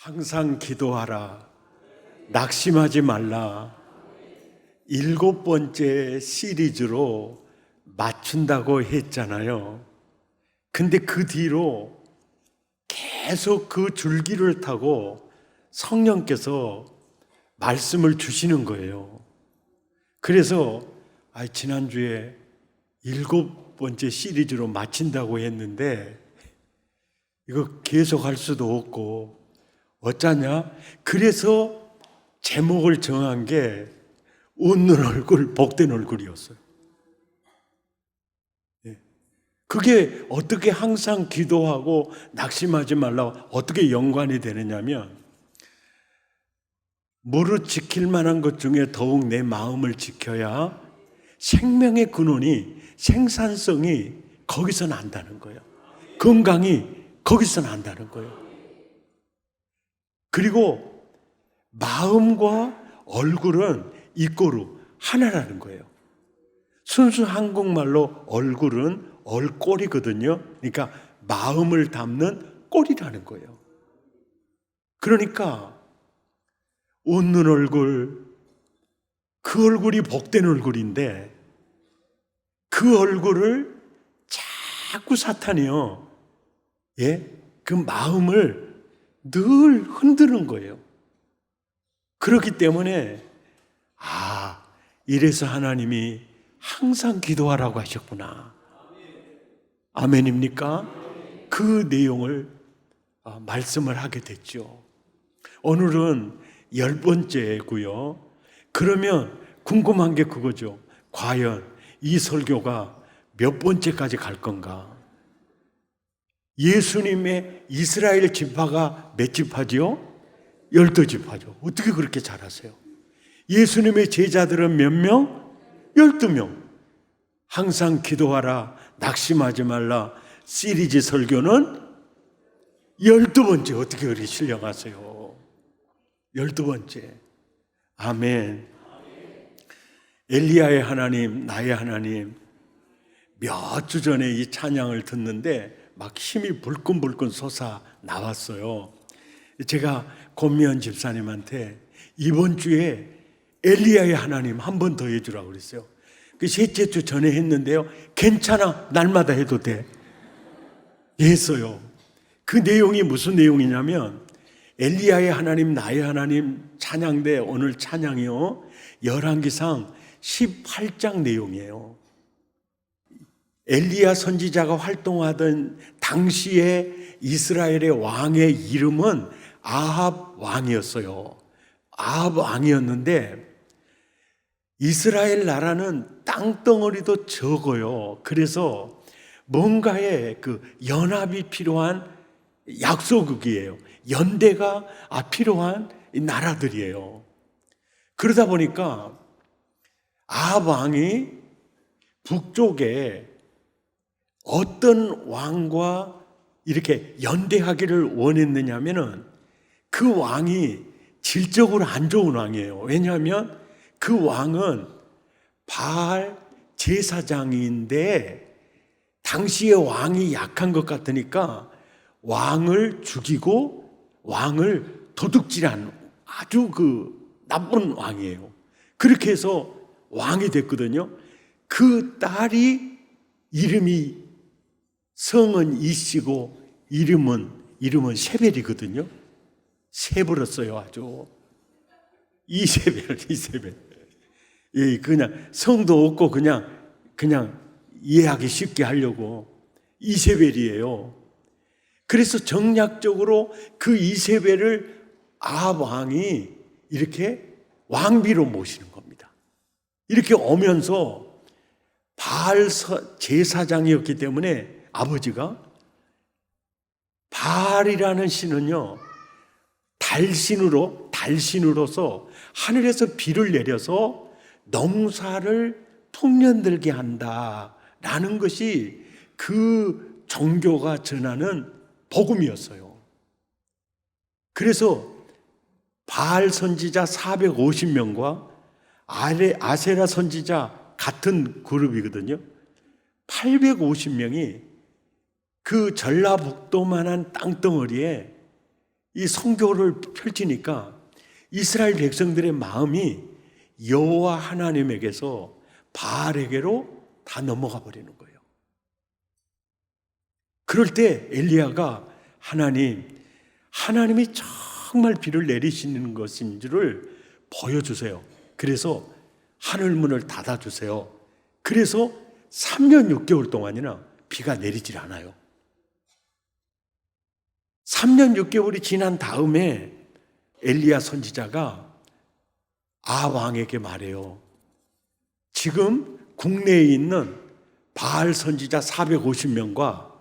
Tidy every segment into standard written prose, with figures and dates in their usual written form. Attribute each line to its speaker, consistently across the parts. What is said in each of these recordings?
Speaker 1: 항상 기도하라. 낙심하지 말라. 7번째 시리즈로 맞춘다고 했잖아요. 근데 그 뒤로 계속 그 줄기를 타고 성령께서 말씀을 주시는 거예요. 그래서 지난주에 7번째 시리즈로 마친다고 했는데 이거 계속 할 수도 없고 어쩌냐? 그래서 제목을 정한 게 웃는 얼굴, 복된 얼굴이었어요. 그게 어떻게 항상 기도하고 낙심하지 말라고 어떻게 연관이 되느냐면, 무릇 지킬 만한 것 중에 더욱 내 마음을 지켜야 생명의 근원이, 생산성이 거기서 난다는 거예요. 건강이 거기서 난다는 거예요. 그리고 마음과 얼굴은 이꼬르 하나라는 거예요. 순수 한국말로 얼굴은 얼꼴이거든요. 그러니까 마음을 담는 꼴이라는 거예요. 그러니까 웃는 얼굴, 그 얼굴이 복된 얼굴인데 그 얼굴을 자꾸 사탄이요, 그 마음을 늘 흔드는 거예요. 그렇기 때문에 이래서 하나님이 항상 기도하라고 하셨구나. 아멘입니까? 그 내용을 말씀을 하게 됐죠. 오늘은 10번째고요. 그러면 궁금한 게 그거죠. 과연 이 설교가 몇 번째까지 갈 건가? 예수님의 이스라엘 지파가 몇 지파지요? 12지파죠. 어떻게 그렇게 잘하세요? 예수님의 제자들은 몇 명? 12명. 항상 기도하라, 낙심하지 말라 시리즈 설교는 12번째. 어떻게 그렇게 신령하세요? 12번째. 아멘. 엘리야의 하나님, 나의 하나님. 몇 주 전에 이 찬양을 듣는데 막 힘이 불끈불끈 솟아 나왔어요. 제가 권미연 집사님한테 이번 주에 엘리야의 하나님 한 번 더 해주라고 그랬어요. 그 셋째 주 전에 했는데요. 괜찮아, 날마다 해도 돼. 했어요. 그 내용이 무슨 내용이냐면, 엘리야의 하나님, 나의 하나님 찬양대 오늘 찬양이요, 열왕기상 18장 내용이에요. 엘리야 선지자가 활동하던 당시에 이스라엘의 왕의 이름은 아합 왕이었어요. 아합 왕이었는데 이스라엘 나라는 땅덩어리도 적어요. 그래서 뭔가의 그 연합이 필요한 약소국이에요. 연대가 필요한 나라들이에요. 그러다 보니까 아합 왕이 북쪽에 어떤 왕과 이렇게 연대하기를 원했느냐면은 그 왕이 질적으로 안 좋은 왕이에요. 왜냐하면 그 왕은 바알 제사장인데 당시에 왕이 약한 것 같으니까 왕을 죽이고 왕을 도둑질한 아주 나쁜 왕이에요. 그렇게 해서 왕이 됐거든요. 그 딸이 이름이 성은 이씨고 이름은 세벨이거든요. 세버렸어요, 아주. 이세벨. 그냥 성도 없고 그냥 이해하기 쉽게 하려고 이세벨이에요. 그래서 정략적으로 그 이세벨을 아합 왕이 이렇게 왕비로 모시는 겁니다. 이렇게 오면서 바알 제사장이었기 때문에 아버지가 바알이라는 신은요, 달신으로서 하늘에서 비를 내려서 농사를 풍년들게 한다라는 것이 그 종교가 전하는 복음이었어요. 그래서 바알 선지자 450명과 아세라 선지자 같은 그룹이거든요. 850명이 그 전라북도만한 땅덩어리에 이 성경을 펼치니까 이스라엘 백성들의 마음이 여호와 하나님에게서 바알에게로 다 넘어가 버리는 거예요. 그럴 때 엘리야가 하나님이 정말 비를 내리시는 것인 줄을 보여주세요. 그래서 하늘문을 닫아주세요. 그래서 3년 6개월 동안이나 비가 내리질 않아요. 3년 6개월이 지난 다음에 엘리야 선지자가 아합 왕에게 말해요. 지금 국내에 있는 바알 선지자 450명과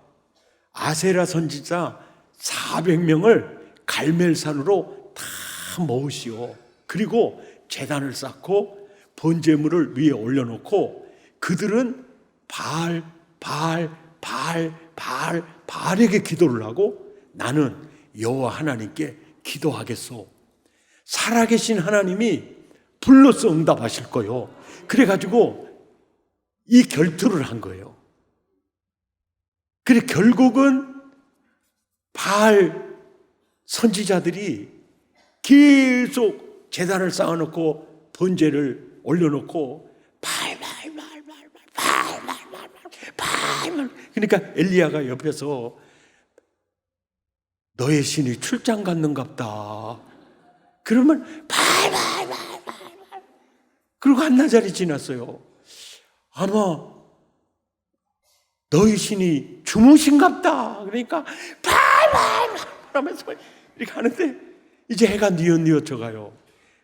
Speaker 1: 아세라 선지자 400명을 갈멜산으로 다 모으시오. 그리고 제단을 쌓고 번제물을 위에 올려놓고 그들은 바알에게 기도를 하고 나는 여호와 하나님께 기도하겠소. 살아계신 하나님이 불러서 응답하실 거요. 그래가지고 이 결투를 한 거예요. 그래 결국은 바알 선지자들이 계속 제단을 쌓아놓고 번제를 올려놓고 그러니까 엘리야가 옆에서 너의 신이 출장 갔는갑다. 그러면 그리고 한나절이 지났어요. 아마 너희 신이 주무신갑다. 그러니까 하면서 이렇게 하는데 이제 해가 뉘엿뉘엿져 가요.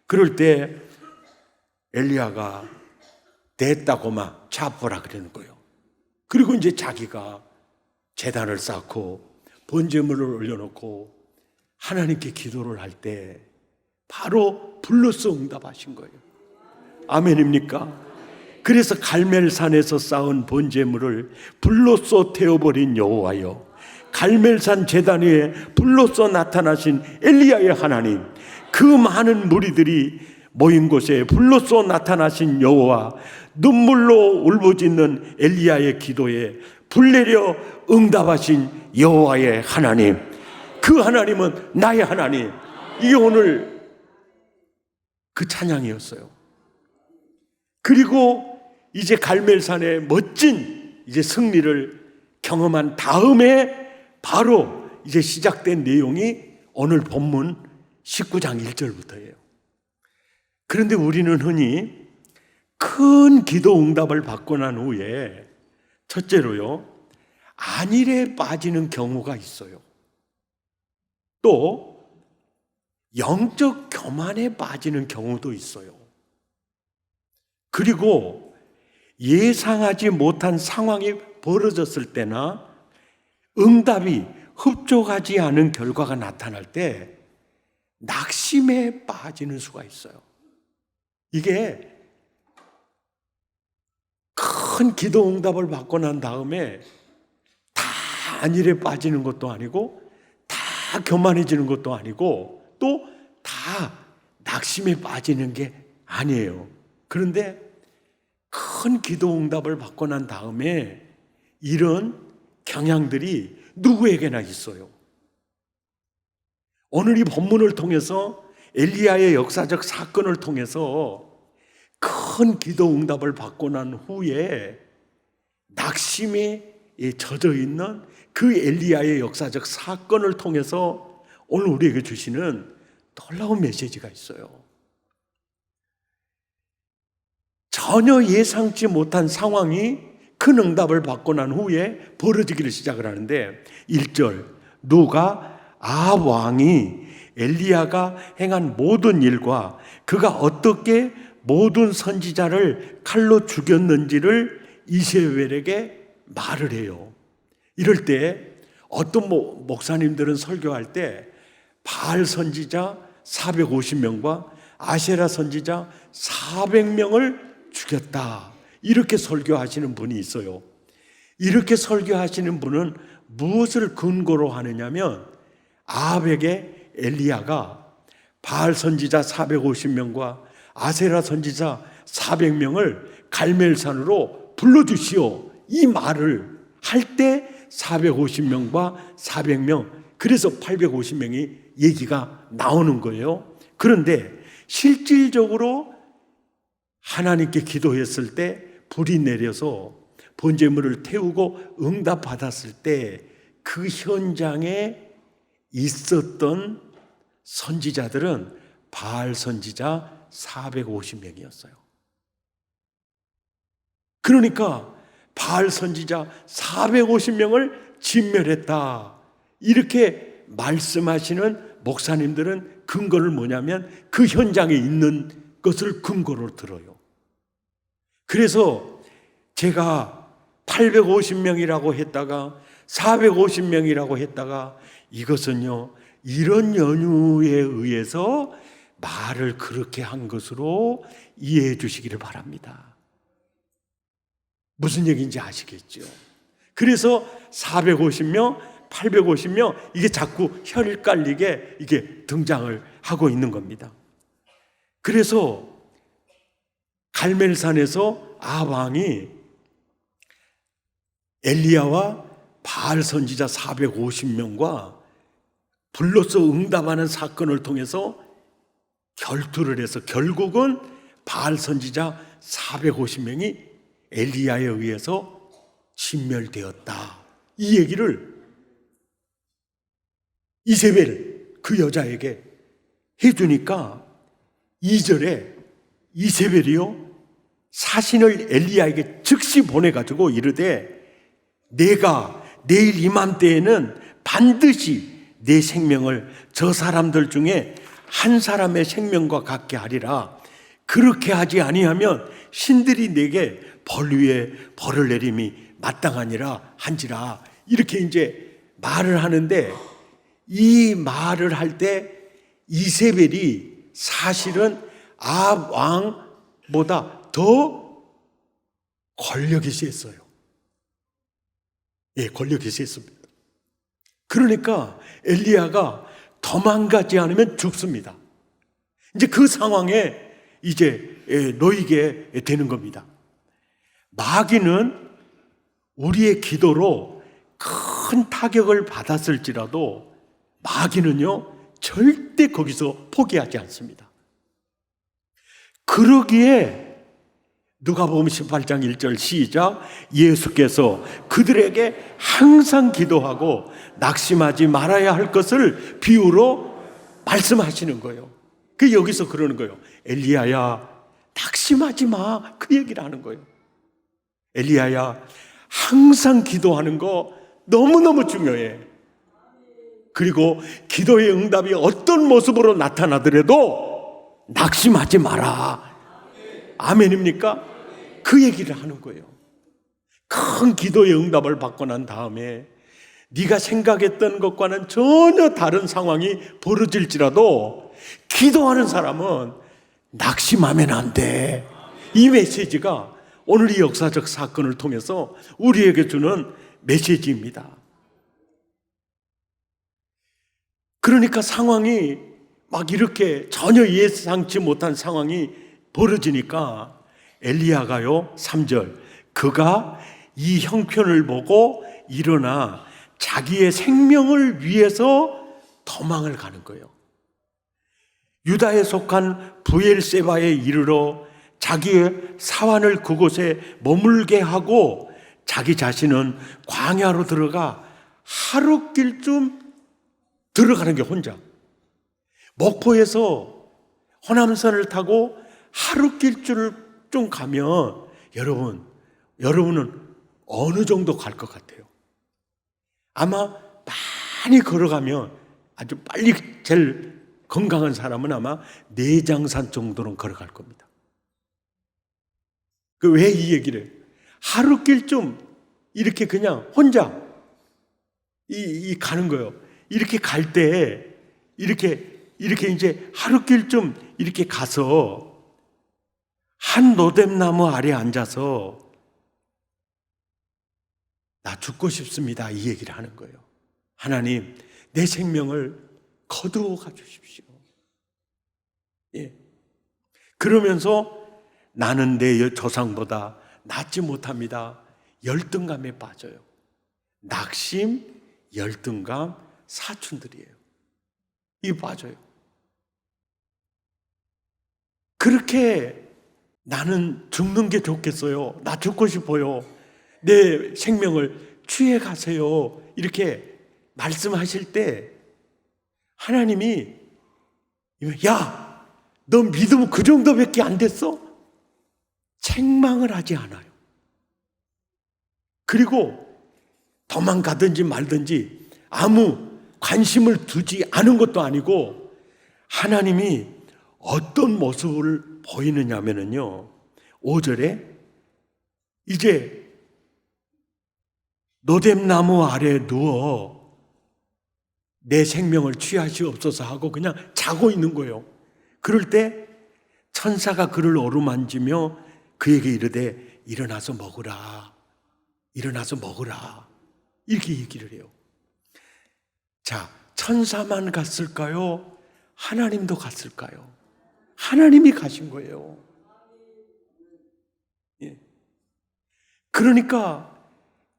Speaker 1: 그럴 때 엘리야가 됐다고 막 자포라 그러는 거예요. 그리고 이제 자기가 제단을 쌓고 번제물을 올려놓고 하나님께 기도를 할 때 바로 불로써 응답하신 거예요. 아멘입니까? 그래서 갈멜산에서 쌓은 번제물을 불로써 태워버린 여호와여, 갈멜산 제단 위에 불로써 나타나신 엘리야의 하나님, 그 많은 무리들이 모인 곳에 불로써 나타나신 여호와, 눈물로 울부짖는 엘리야의 기도에 불 내려 응답하신 여호와의 하나님, 그 하나님은 나의 하나님. 이게 오늘 그 찬양이었어요. 그리고 이제 갈멜산의 멋진 이제 승리를 경험한 다음에 바로 이제 시작된 내용이 오늘 본문 19장 1절부터예요. 그런데 우리는 흔히 큰 기도 응답을 받고 난 후에 첫째로요, 안일에 빠지는 경우가 있어요. 또 영적 교만에 빠지는 경우도 있어요. 그리고 예상하지 못한 상황이 벌어졌을 때나 응답이 흡족하지 않은 결과가 나타날 때 낙심에 빠지는 수가 있어요. 이게 큰 기도 응답을 받고 난 다음에 다 안일에 빠지는 것도 아니고 다 교만해지는 것도 아니고 또 다 낙심에 빠지는 게 아니에요. 그런데 큰 기도 응답을 받고 난 다음에 이런 경향들이 누구에게나 있어요. 오늘 이 본문을 통해서 엘리야의 역사적 사건을 통해서 큰 기도 응답을 받고 난 후에 낙심에 젖어 있는 그 엘리야의 역사적 사건을 통해서 오늘 우리에게 주시는 놀라운 메시지가 있어요. 전혀 예상치 못한 상황이 큰 응답을 받고 난 후에 벌어지기를 시작을 하는데 1절, 누가 아합 왕이 엘리야가 행한 모든 일과 그가 어떻게 모든 선지자를 칼로 죽였는지를 이세벨에게 말을 해요. 이럴 때 어떤 목사님들은 설교할 때 바알 선지자 450명과 아세라 선지자 400명을 죽였다, 이렇게 설교하시는 분이 있어요. 이렇게 설교하시는 분은 무엇을 근거로 하느냐면 아합에게 엘리야가 바알 선지자 450명과 아세라 선지자 400명을 갈멜산으로 불러주시오, 이 말을 할 때 450명과 400명, 그래서 850명이 얘기가 나오는 거예요. 그런데 실질적으로 하나님께 기도했을 때 불이 내려서 번제물을 태우고 응답받았을 때 그 현장에 있었던 선지자들은 바알 선지자 450명이었어요. 그러니까 바알 선지자 450명을 진멸했다, 이렇게 말씀하시는 목사님들은 근거를 뭐냐면 그 현장에 있는 것을 근거로 들어요. 그래서 제가 850명이라고 했다가 450명이라고 했다가 이것은요, 이런 연유에 의해서 말을 그렇게 한 것으로 이해해 주시기를 바랍니다. 무슨 얘기인지 아시겠죠? 그래서 450명, 850명 이게 자꾸 헷갈리게 이게 등장을 하고 있는 겁니다. 그래서 갈멜산에서 아합 왕이 엘리야와 바알 선지자 450명과 불로서 응답하는 사건을 통해서 결투를 해서 결국은 바알 선지자 450명이 엘리야에 의해서 진멸되었다, 이 얘기를 이세벨 그 여자에게 해주니까 2절에 이세벨이요 사신을 엘리야에게 즉시 보내가지고 이르되 내가 내일 이맘때에는 반드시 내 생명을 저 사람들 중에 한 사람의 생명과 같게 하리라. 그렇게 하지 아니하면 신들이 내게 벌 위에 벌을 내림이 마땅하니라 한지라. 이렇게 이제 말을 하는데, 이 말을 할 때 이세벨이 사실은 아합 왕보다 더 권력이 셌어요. 예, 권력이 셌습니다. 그러니까 엘리야가 도망가지 않으면 죽습니다. 이제 그 상황에 이제 놓이게 되는 겁니다. 마귀는 우리의 기도로 큰 타격을 받았을지라도 마귀는요 절대 거기서 포기하지 않습니다. 그러기에 누가복음 18장 1절 시작. 예수께서 그들에게 항상 기도하고 낙심하지 말아야 할 것을 비유로 말씀하시는 거예요. 그 여기서 그러는 거예요. 엘리야야 낙심하지 마, 그 얘기를 하는 거예요. 엘리야야 항상 기도하는 거 너무너무 중요해. 그리고 기도의 응답이 어떤 모습으로 나타나더라도 낙심하지 마라. 아멘입니까? 그 얘기를 하는 거예요. 큰 기도의 응답을 받고 난 다음에 네가 생각했던 것과는 전혀 다른 상황이 벌어질지라도 기도하는 사람은 낙심하면 안 돼. 이 메시지가 오늘 이 역사적 사건을 통해서 우리에게 주는 메시지입니다. 그러니까 상황이 막 이렇게 전혀 예상치 못한 상황이 벌어지니까 엘리야가요 3절 그가 이 형편을 보고 일어나 자기의 생명을 위해서 도망을 가는 거예요. 유다에 속한 브엘세바에 이르러 자기의 사환을 그곳에 머물게 하고 자기 자신은 광야로 들어가 하룻길쯤 들어가는 게 혼자. 목포에서 호남선을 타고 하룻길쯤 가면 여러분은 어느 정도 갈 것 같아요? 아마 많이 걸어가면 아주 빨리 제일 건강한 사람은 아마 내장산 정도는 걸어갈 겁니다. 그 왜 이 얘기를 해요? 하룻길쯤 이렇게 그냥 혼자 가는 거예요. 이렇게 갈 때 이렇게 이제 하룻길쯤 이렇게 가서 한 노뎀나무 아래 앉아서 나 죽고 싶습니다, 이 얘기를 하는 거예요. 하나님, 내 생명을 거두어 가주십시오. 예. 그러면서 나는 내 조상보다 낫지 못합니다. 열등감에 빠져요. 낙심, 열등감, 사춘들이에요. 이 빠져요. 그렇게 나는 죽는 게 좋겠어요. 나 죽고 싶어요. 내 생명을 취해 가세요. 이렇게 말씀하실 때 하나님이 야, 너 믿음 그 정도밖에 안 됐어? 책망을 하지 않아요. 그리고 도망가든지 말든지 아무 관심을 두지 않은 것도 아니고 하나님이 어떤 모습을 보이느냐면요. 5절에 이제 노뎀나무 아래 누워 내 생명을 취하시옵소서 하고 그냥 자고 있는 거예요. 그럴 때 천사가 그를 어루만지며 그에게 이르되 일어나서 먹으라. 일어나서 먹으라. 이렇게 얘기를 해요. 자, 천사만 갔을까요? 하나님도 갔을까요? 하나님이 가신 거예요. 예. 그러니까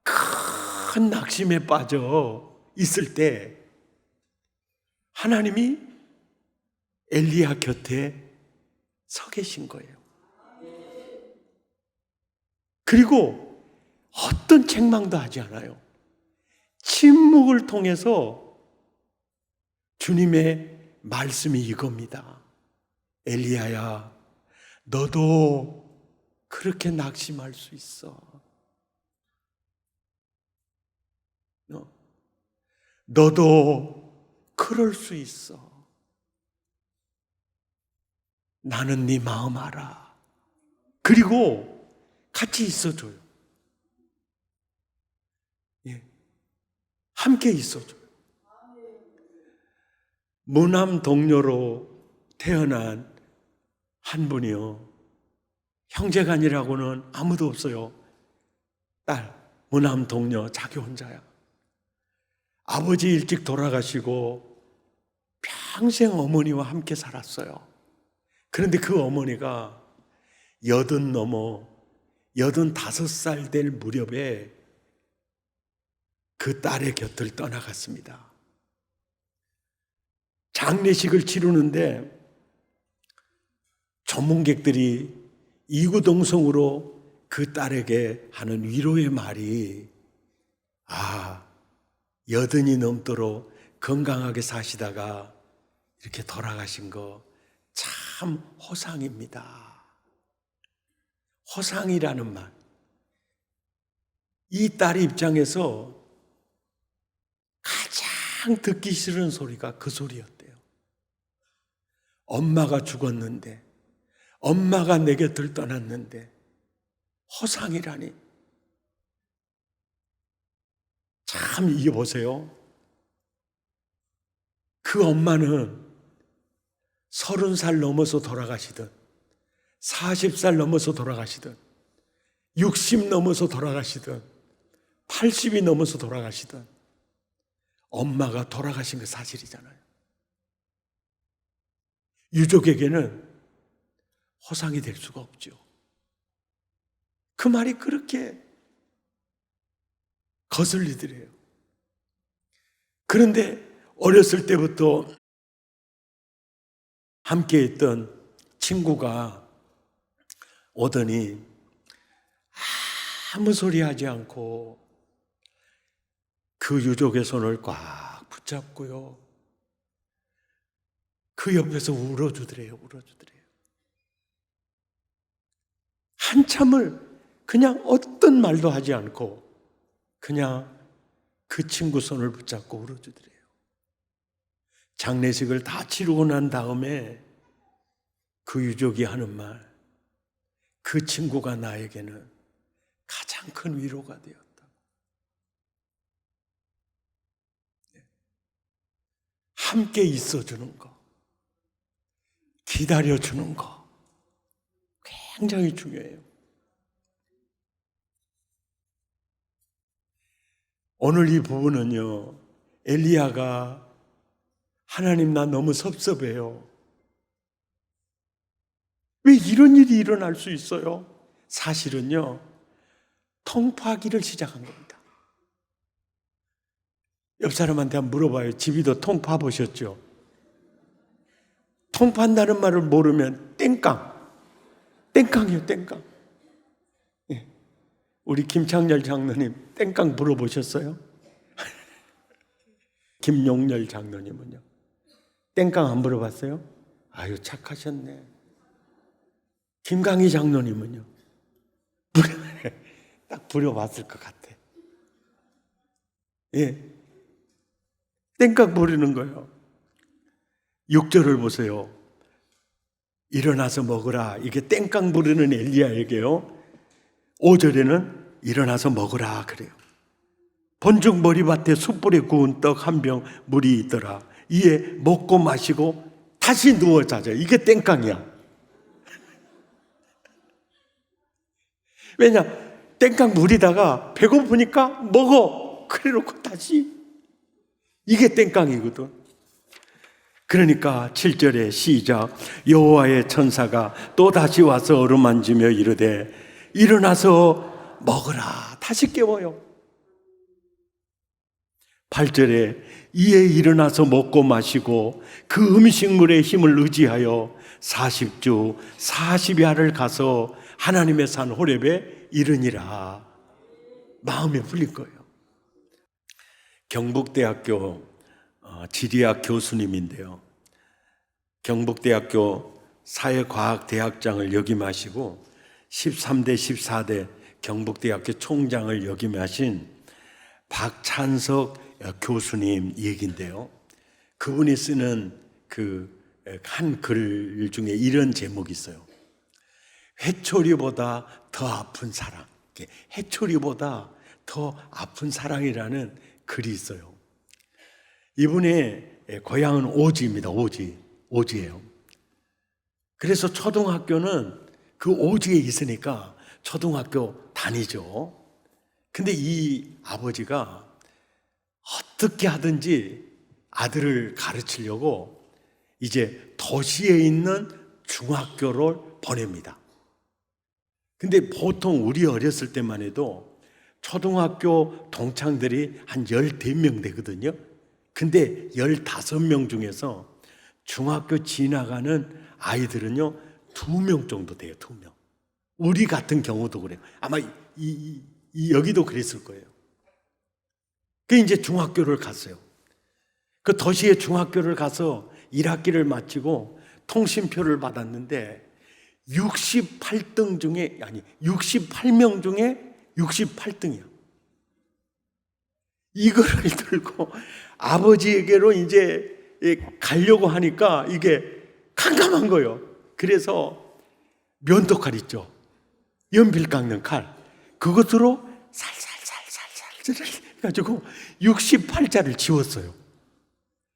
Speaker 1: 큰 낙심에 빠져 있을 때 하나님이 엘리야 곁에 서 계신 거예요. 그리고 어떤 책망도 하지 않아요. 침묵을 통해서 주님의 말씀이 이겁니다. 엘리야야, 너도 그렇게 낙심할 수 있어. 너도 그럴 수 있어. 나는 네 마음 알아. 그리고 같이 있어줘요. 예. 함께 있어줘요. 무남 동료로 태어난 한 분이요. 형제간이라고는 아무도 없어요. 딸, 무남 동료, 자기 혼자야. 아버지 일찍 돌아가시고 평생 어머니와 함께 살았어요. 그런데 그 어머니가 85살 될 무렵에 그 딸의 곁을 떠나갔습니다. 장례식을 치르는데 전문객들이 이구동성으로 그 딸에게 하는 위로의 말이 80이 넘도록 건강하게 사시다가 이렇게 돌아가신 거 참 호상입니다. 호상이라는 말. 이 딸 입장에서 가장 듣기 싫은 소리가 그 소리였대요. 엄마가 죽었는데, 엄마가 내 곁을 떠났는데, 호상이라니. 참 이게 보세요. 그 엄마는 30살 넘어서 돌아가시든 40살 넘어서 돌아가시든 60 넘어서 돌아가시든 80이 넘어서 돌아가시든 엄마가 돌아가신 게 사실이잖아요. 유족에게는 호상이 될 수가 없죠. 그 말이 그렇게 거슬리더래요. 그런데 어렸을 때부터 함께 있던 친구가 오더니 아무 소리 하지 않고 그 유족의 손을 꽉 붙잡고요. 그 옆에서 울어주더래요. 한참을 그냥 어떤 말도 하지 않고 그냥 그 친구 손을 붙잡고 울어주더래요. 장례식을 다 치르고 난 다음에 그 유족이 하는 말, 그 친구가 나에게는 가장 큰 위로가 되었다. 함께 있어주는 거, 기다려주는 거 굉장히 중요해요. 오늘 이 부분은요, 엘리야가 하나님 나 너무 섭섭해요. 왜 이런 일이 일어날 수 있어요? 사실은요, 통파하기를 시작한 겁니다. 옆 사람한테 한번 물어봐요. 집이도 통파 보셨죠? 통판다는 말을 모르면 땡깡이요, 땡깡. 예. 우리 김창렬 장로님 땡깡 물어보셨어요? 김용렬 장로님은요? 땡깡 안 물어봤어요? 아유, 착하셨네. 김강희 장로님은요? 딱 부려봤을 것 같아. 예. 땡깡 부리는 거예요. 6절을 보세요. 일어나서 먹으라. 이게 땡깡 부르는 엘리야에게요. 5절에는 일어나서 먹으라 그래요. 본즉 머리밭에 숯불에 구운 떡 한 병 물이 있더라. 이에 먹고 마시고 다시 누워 자자. 이게 땡깡이야. 왜냐? 땡깡 물이다가 배고프니까 먹어. 그래 놓고 다시. 이게 땡깡이거든. 그러니까 7절에 시작. 여호와의 천사가 또 다시 와서 어루만지며 이르되 일어나서 먹으라. 다시 깨워요. 8절에 이에 일어나서 먹고 마시고 그 음식물의 힘을 의지하여 40주 40야를 가서 하나님의 산 호렙에 이르니라. 마음에 풀린 거예요. 경북대학교 지리학 교수님인데요. 경북대학교 사회과학대학장을 역임하시고 13대 14대 경북대학교 총장을 역임하신 박찬석 교수님 얘기인데요. 그분이 쓰는 그 한 글 중에 이런 제목이 있어요. 회초리보다 더 아픈 사랑. 회초리보다 더 아픈 사랑이라는 글이 있어요. 이분의 고향은 오지입니다. 오지예요. 그래서 초등학교는 그 오지에 있으니까 초등학교 다니죠. 근데 이 아버지가 어떻게 하든지 아들을 가르치려고 이제 도시에 있는 중학교를 보냅니다. 근데 보통 우리 어렸을 때만 해도 초등학교 동창들이 한 14명 되거든요. 근데 15명 중에서 중학교 지나가는 아이들은요 2명 정도 돼요. 2명. 우리 같은 경우도 그래요. 아마 여기도 그랬을 거예요. 그 이제 중학교를 갔어요. 그 도시의 중학교를 가서 1학기를 마치고 통신표를 받았는데 68등 중에 68명 중에 68등이야. 이거를 들고 아버지에게로 이제 가려고 하니까 이게 캄캄한 거예요. 그래서 면도칼 있죠. 연필 깎는 칼. 그것으로 살살살살살 해가지고 68자를 지웠어요.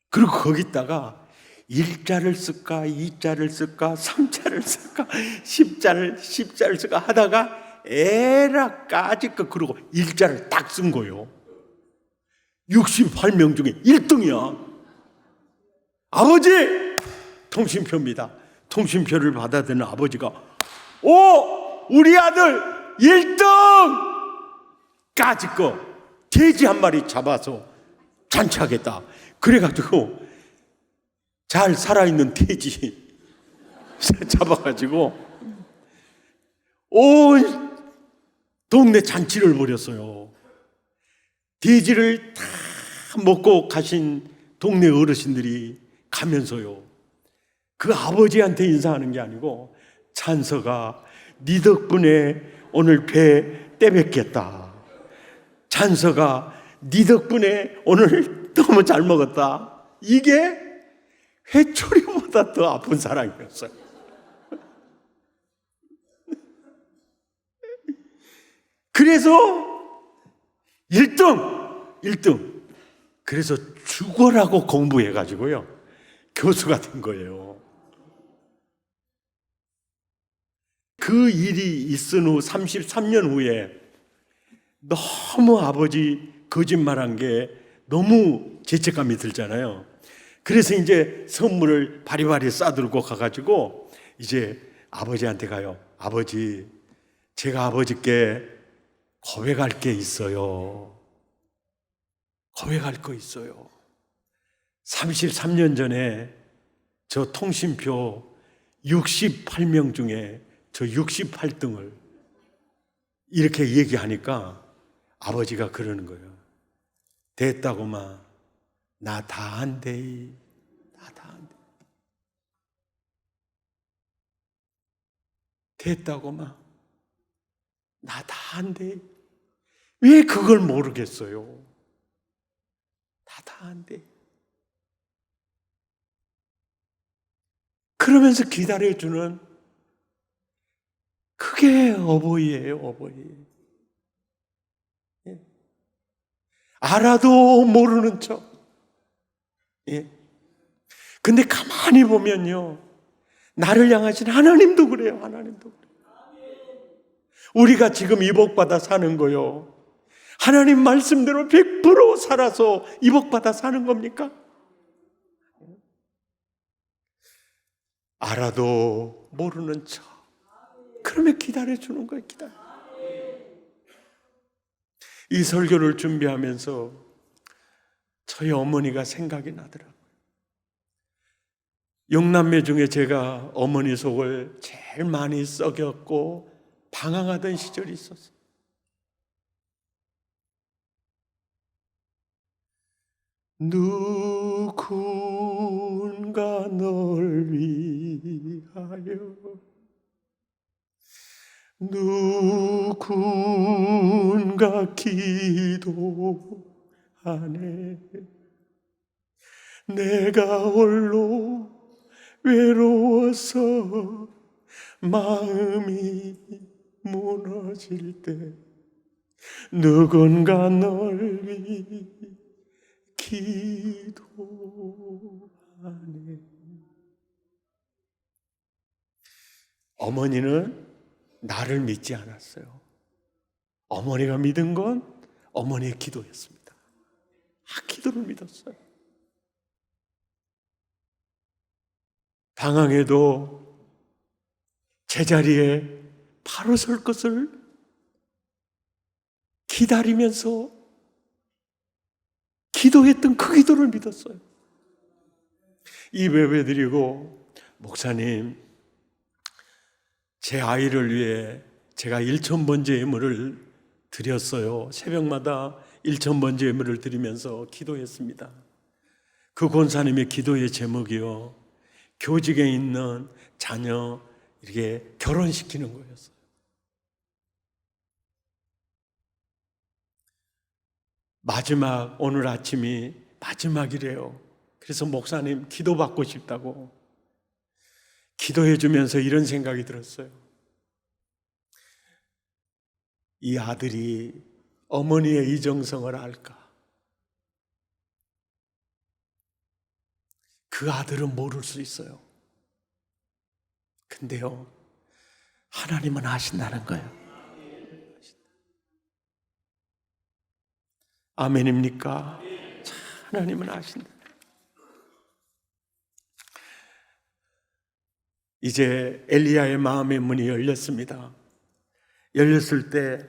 Speaker 1: 그리고 거기다가 1자를 쓸까 2자를 쓸까 3자를 쓸까 10자를 쓸까 하다가 에라까지 그러고 1자를 딱 쓴 거예요. 68명 중에 1등이야. 아버지! 통신표입니다. 통신표를 받아드는 아버지가 우리 아들 1등! 까짓 거 돼지 한 마리 잡아서 잔치하겠다. 그래가지고 잘 살아있는 돼지 잡아가지고 온 동네 잔치를 벌였어요. 돼지를 다 먹고 가신 동네 어르신들이 가면서요. 그 아버지한테 인사하는 게 아니고 찬서가 네 덕분에 오늘 배 떼뱉겠다. 찬서가 네 덕분에 오늘 너무 잘 먹었다. 이게 회초리보다 더 아픈 사랑이었어요. 그래서 1등. 그래서 죽어라고 공부해가지고요. 교수가 된 거예요. 그 일이 있은 후 33년 후에 너무 아버지 거짓말한 게 너무 죄책감이 들잖아요. 그래서 이제 선물을 바리바리 싸들고 가가지고 이제 아버지한테 가요. 아버지, 제가 아버지께 고백할 게 있어요. 고백할 거 있어요. 33년 전에 저 통신표 68명 중에 저 68등을 이렇게 얘기하니까 아버지가 그러는 거예요. 됐다고마. 나 다 안돼. 나 다 안돼. 됐다고마. 나 다 안돼. 왜 그걸 모르겠어요? 나 다 안돼. 그러면서 기다려주는 그게 어버이예요, 어버이. 예. 알아도 모르는 척. 예. 근데 가만히 보면요, 나를 향하신 하나님도 그래요, 하나님도 그래요. 우리가 지금 이복받아 사는 거요, 하나님 말씀대로 100% 살아서 이복받아 사는 겁니까? 알아도 모르는 척. 그러면 기다려주는 거예요, 기다려. 이 설교를 준비하면서 저희 어머니가 생각이 나더라고요. 6남매 중에 제가 어머니 속을 제일 많이 썩였고 방황하던 시절이 있었어요. 누군가 널 위하여, 누군가 기도하네. 내가 홀로 외로워서 마음이 무너질 때 누군가 널 위해 기도하네. 어머니는 나를 믿지 않았어요. 어머니가 믿은 건 어머니의 기도였습니다. 기도를 믿었어요. 방황해도 제자리에 바로 설 것을 기다리면서 기도했던 그 기도를 믿었어요. 이 예배드리고, 목사님, 제 아이를 위해 제가 1,000번째 예물을 드렸어요. 새벽마다 1,000번째 예물을 드리면서 기도했습니다. 그 권사님의 기도의 제목이요, 교직에 있는 자녀 이렇게 결혼시키는 거였어요. 마지막, 오늘 아침이 마지막이래요. 그래서 목사님 기도받고 싶다고 기도해 주면서 이런 생각이 들었어요. 이 아들이 어머니의 이정성을 알까? 그 아들은 모를 수 있어요. 근데요, 하나님은 아신다는 거예요. 아멘입니까? 하나님은 아신다. 이제 엘리야의 마음의 문이 열렸습니다. 열렸을 때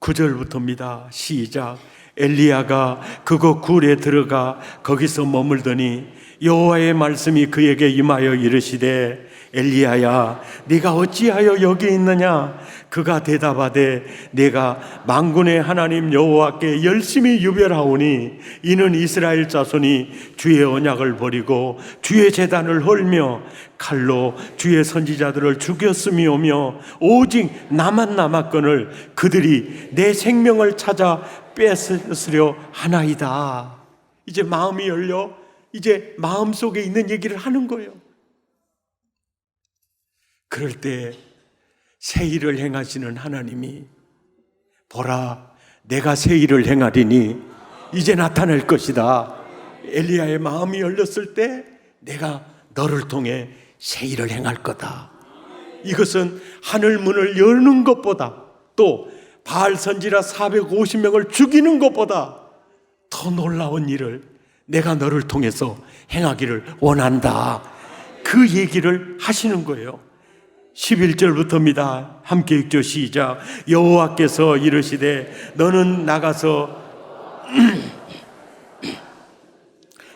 Speaker 1: 9절부터입니다. 시작. 엘리야가 그곳 굴에 들어가 거기서 머물더니 여호와의 말씀이 그에게 임하여 이르시되, 엘리야야, 네가 어찌하여 여기 있느냐? 그가 대답하되, 내가 만군의 하나님 여호와께 열심히 유별하오니 이는 이스라엘 자손이 주의 언약을 버리고 주의 제단을 헐며 칼로 주의 선지자들을 죽였음이오며 오직 나만 남았거늘 그들이 내 생명을 찾아 뺏으려 하나이다. 이제 마음이 열려 이제 마음속에 있는 얘기를 하는 거예요. 그럴 때 새 일을 행하시는 하나님이, 보라, 내가 새 일을 행하리니 이제 나타날 것이다. 엘리야의 마음이 열렸을 때 내가 너를 통해 새 일을 행할 거다. 이것은 하늘 문을 여는 것보다, 또 바알 선지자 450명을 죽이는 것보다 더 놀라운 일을 내가 너를 통해서 행하기를 원한다. 그 얘기를 하시는 거예요. 11절부터입니다. 함께 읽죠. 시작. 여호와께서 이르시되 너는 나가서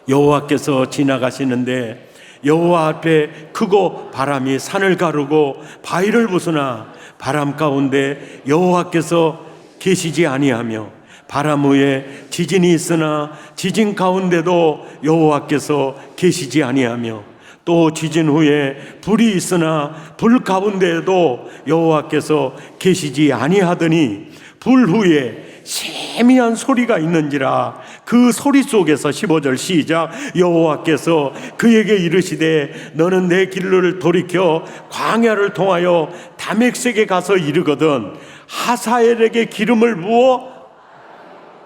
Speaker 1: 여호와께서 지나가시는데 여호와 앞에 크고 바람이 산을 가르고 바위를 부수나 바람 가운데 여호와께서 계시지 아니하며 바람 위에 지진이 있으나 지진 가운데도 여호와께서 계시지 아니하며 또 지진 후에 불이 있으나 불 가운데에도 여호와께서 계시지 아니하더니 불 후에 세미한 소리가 있는지라 그 소리 속에서 15절 시작 여호와께서 그에게 이르시되 너는 내 길로를 돌이켜 광야를 통하여 다메섹에 가서 이르거든 하사엘에게 기름을 부어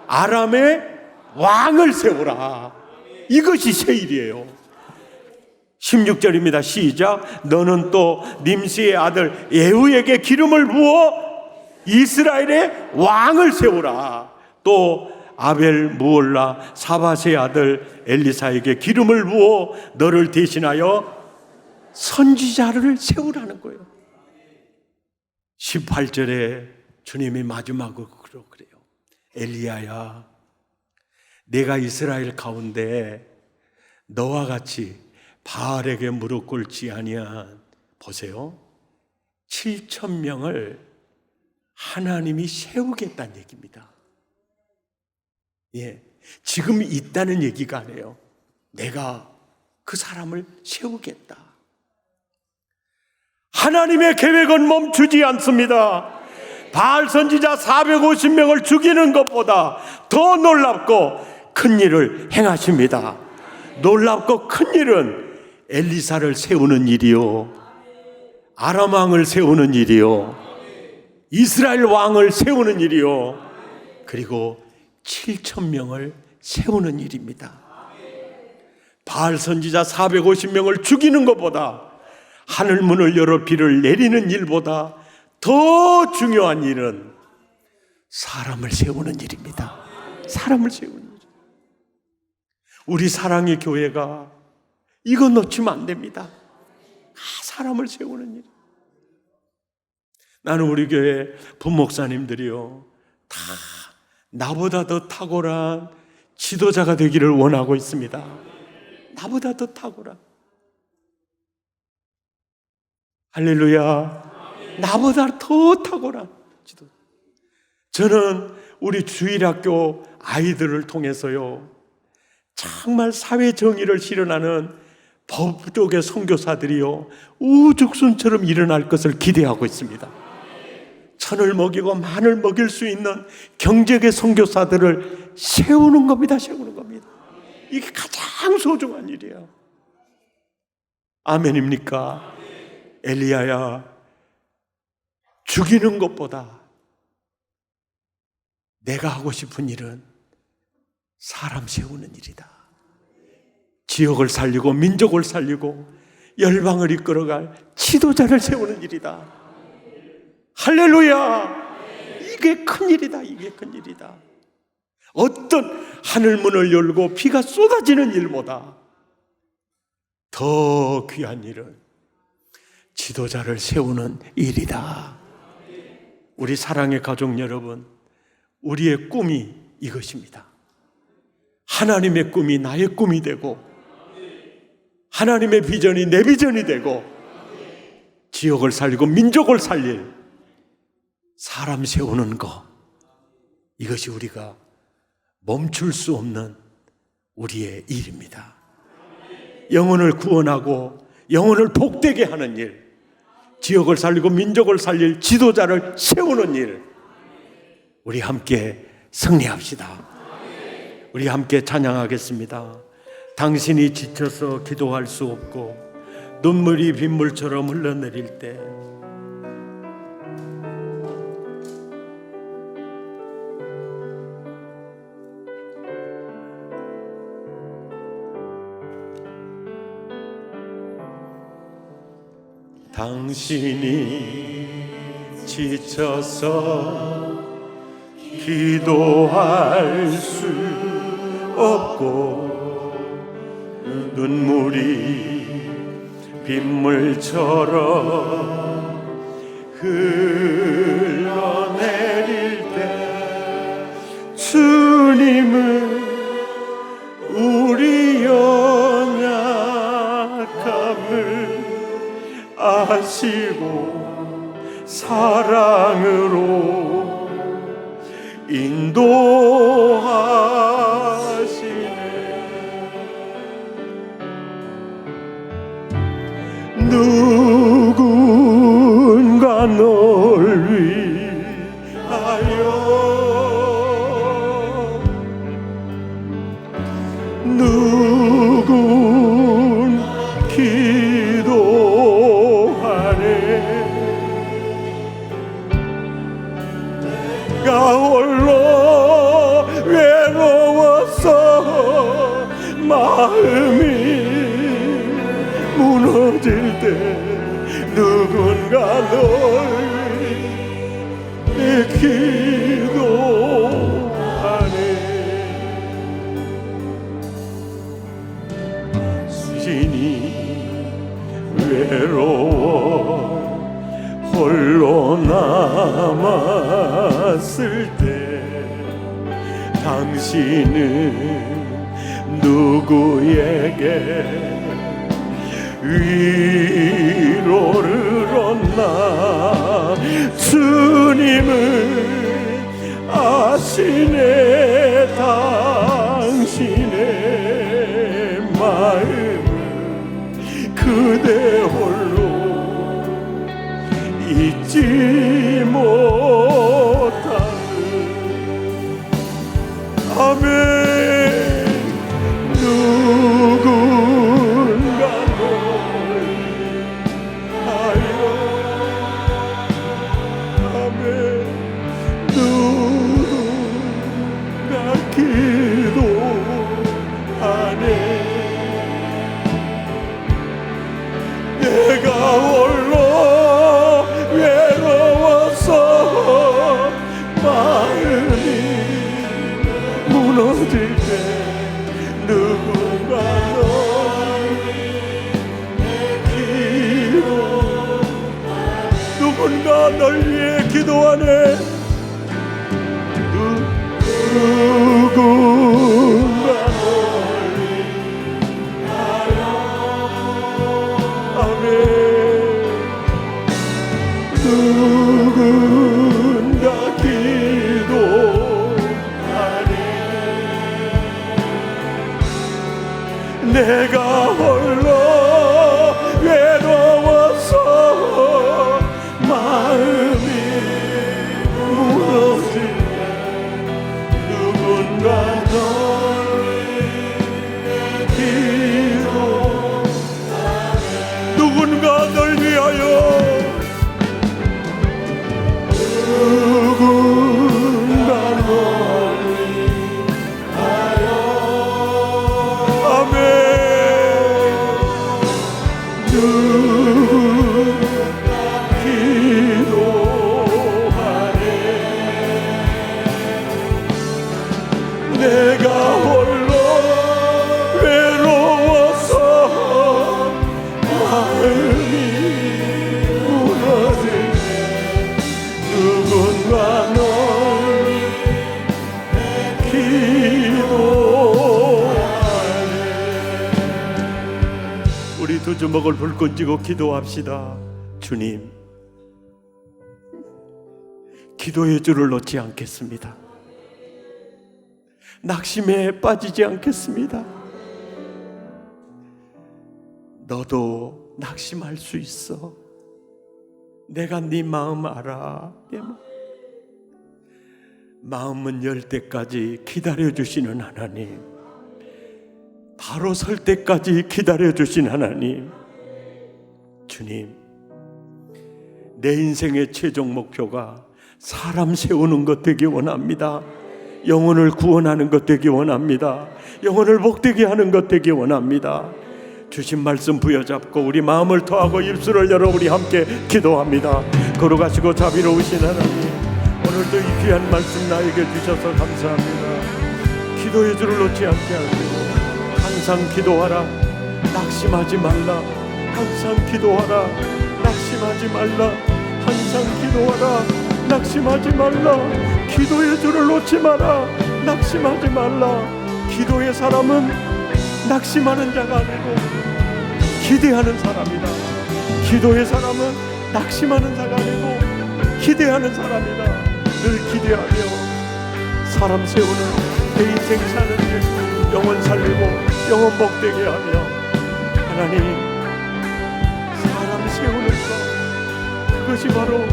Speaker 1: 아람의 왕을 세우라. 이것이 세일이에요. 16절입니다. 시작 너는 또 님시의 아들 예후에게 기름을 부어 이스라엘의 왕을 세우라. 또 아벨 무올라 사밧의 아들 엘리사에게 기름을 부어 너를 대신하여 선지자를 세우라는 거예요. 18절에 주님이 마지막으로 그래요. 엘리야야, 내가 이스라엘 가운데 너와 같이 바알에게 무릎 꿇지 아니한, 보세요, 7,000명을 하나님이 세우겠다는 얘기입니다. 예, 지금 있다는 얘기가 아니에요. 내가 그 사람을 세우겠다. 하나님의 계획은 멈추지 않습니다. 바알 선지자 450명을 죽이는 것보다 더 놀랍고 큰 일을 행하십니다. 놀랍고 큰 일은 엘리사를 세우는 일이요, 아람 왕을 세우는 일이요, 이스라엘 왕을 세우는 일이요, 그리고 7,000명을 세우는 일입니다. 바알 선지자 450명을 죽이는 것보다, 하늘 문을 열어 비를 내리는 일보다 더 중요한 일은 사람을 세우는 일입니다. 사람을 세우는 일. 우리 사랑의 교회가 이거 놓치면 안 됩니다. 사람을 세우는 일. 나는 우리 교회 부목사님들이요, 다 나보다 더 탁월한 지도자가 되기를 원하고 있습니다. 나보다 더 탁월한. 할렐루야. 나보다 더 탁월한 지도자. 저는 우리 주일학교 아이들을 통해서요, 정말 사회 정의를 실현하는 법조계 선교사들이요, 우죽순처럼 일어날 것을 기대하고 있습니다. 천을 먹이고 만을 먹일 수 있는 경제계 선교사들을 세우는 겁니다. 세우는 겁니다. 이게 가장 소중한 일이에요. 아멘입니까? 엘리야야, 죽이는 것보다 내가 하고 싶은 일은 사람 세우는 일이다. 지역을 살리고 민족을 살리고 열방을 이끌어갈 지도자를 세우는 일이다. 할렐루야. 이게 큰일이다. 이게 큰일이다. 어떤 하늘문을 열고 비가 쏟아지는 일보다 더 귀한 일은 지도자를 세우는 일이다. 우리 사랑의 가족 여러분, 우리의 꿈이 이것입니다. 하나님의 꿈이 나의 꿈이 되고, 하나님의 비전이 내 비전이 되고, 지역을 살리고 민족을 살릴 사람 세우는 것, 이것이 우리가 멈출 수 없는 우리의 일입니다. 영혼을 구원하고 영혼을 복되게 하는 일, 지역을 살리고 민족을 살릴 지도자를 세우는 일, 우리 함께 승리합시다. 우리 함께 찬양하겠습니다. 당신이 지쳐서 기도할 수 없고 눈물이 빗물처럼 흘러내릴 때, 당신이 지쳐서 기도할 수 없고 눈물이 빗물처럼 흘러내릴 때, 주님은 우리 연약한 아시고 사랑으로 인도하시네. 누군가 널 위하여 누군 기도하네. 내가 홀로 외로워서 마음이 무너질 때 누군가 널 기도하네. 수진이 외로워 홀로 남았을 때 당신은 누구에게 위로를 얻나. 주님은 아시네. 당신의 마음은 그대 홀로 잊지 못하는. 아멘. 누군가 널 위하여. 아멘. 누군가 기도하네. 내가 홀로 외로워서 마음이 무너질 때 누군가 널 기도, 누군가 널 위해 기도하네. 누군가 널 위하여. 아멘. 누군가 기도하네. 내가 홀로 외로워서 마음이 무너질 때 누군가 널 기도하네. 누군가 널 위하여. 누군가 널 위하여. 아멘. 누군가 기도하네. 내가 홀로 외로워서 마음이 무너질 때 누군가 널 기도하네. 우리 두 주먹을 불끈 쥐고 기도합시다. 주님, 기도의 줄을 놓지 않겠습니다. 낙심에 빠지지 않겠습니다. 너도 낙심할 수 있어. 내가 네 마음 알아. 마음은 열 때까지 기다려주시는 하나님, 바로 설 때까지 기다려주신 하나님. 주님, 내 인생의 최종 목표가 사람 세우는 것 되기 원합니다. 영혼을 구원하는 것 되기 원합니다. 영혼을 복되게 하는 것 되기 원합니다. 주신 말씀 부여잡고 우리 마음을 토하고 입술을 열어 우리 함께 기도합니다. 거룩하시고 자비로우신 하나님, 오늘도 이 귀한 말씀 나에게 주셔서 감사합니다. 기도의 줄을 놓지 않게 하시고 항상 기도하라. 낙심하지 말라. 항상 기도하라. 낙심하지 말라. 항상 기도하라. 낙심하지 말라. 기도의 줄을 놓지 마라. 낙심하지 말라. 기도의 사람은 낙심하는 자가 아니고 기대하는 사람이다. 기도의 사람은 낙심하는 사람이 아니고 기대하는 사람이다. 늘 기대하며 사람 세우는 내 인생 사는 일 영원 살리고 영원 복되게 하며 하나님 사람 세우는 것 그것이 바로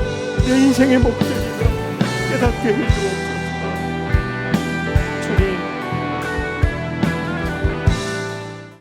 Speaker 1: 내 인생의 목적이다 깨닫게 해주옵소서.